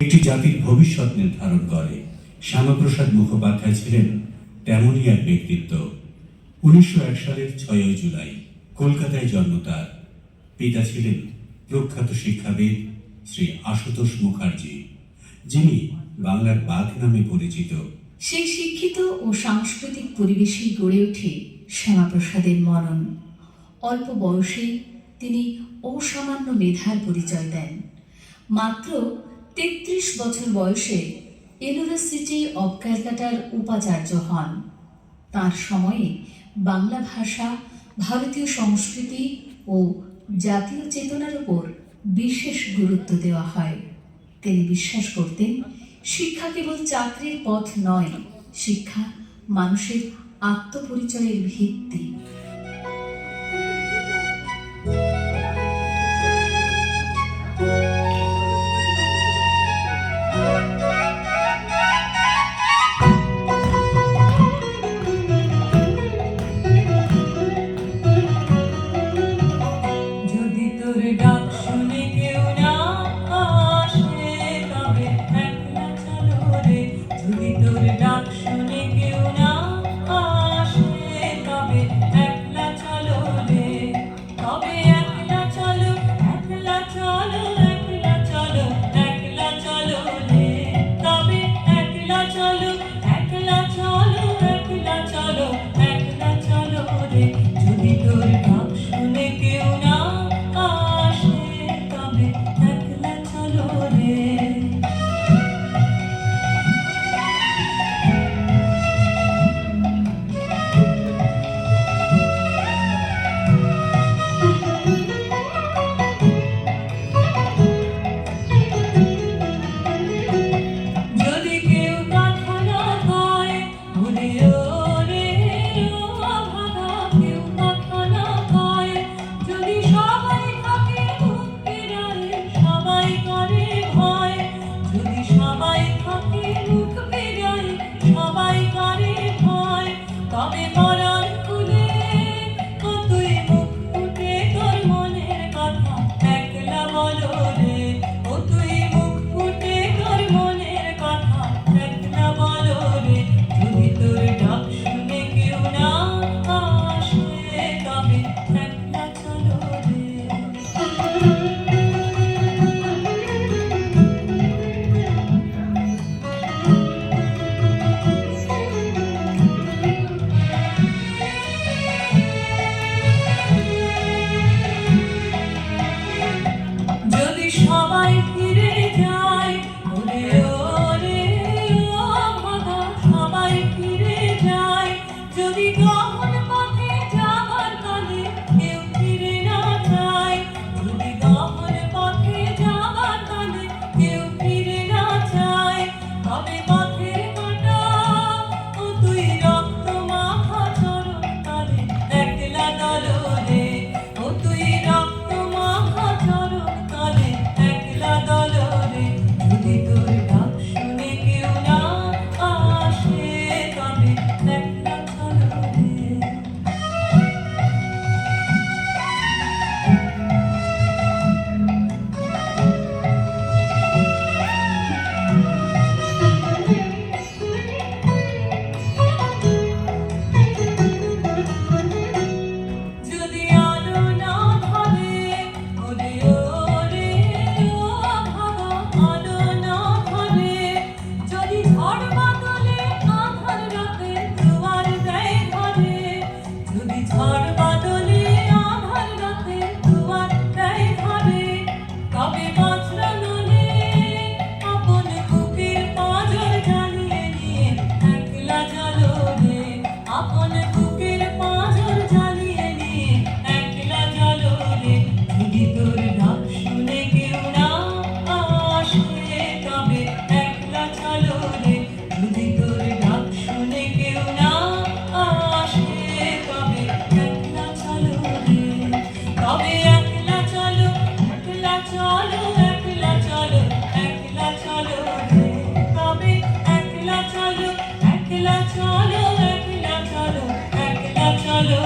একটি জাতির ভবিষ্যৎ নির্ধারণ করে। শ্যামাপ্রসাদ মুখোপাধ্যায় ছিলেন তেমনই এক ব্যক্তিত্ব। 1901 সালের 6 জুলাই কলকাতায় জন্ম তার। পিতা ছিলেন প্রখ্যাত শিক্ষাবিদ শ্রী আশুতোষ মুখার্জি, যিনি বাংলার বাঘ নামে পরিচিত। সেই শিক্ষিত ও সাংস্কৃতিক পরিবেশেই গড়ে ওঠে শ্যামাপ্রসাদের মনন। অল্প বয়সে তিনি অসামান্য মেধার পরিচয় দেন। মাত্র 33 বছর বয়সে ইউনিভার্সিটি অব ক্যালকাটার উপাচার্য হন। তার সময়ে বাংলা ভাষা, ভারতীয় সংস্কৃতি ও জাতীয় চেতনার উপর বিশেষ গুরুত্ব দেওয়া হয়। তিনি বিশ্বাস করতেন, শিক্ষা কেবল চাকরির পথ নয়, শিক্ষা মানুষের আত্মপরিচয়ের ভিত্তি। একলা চলো, একলা চলো,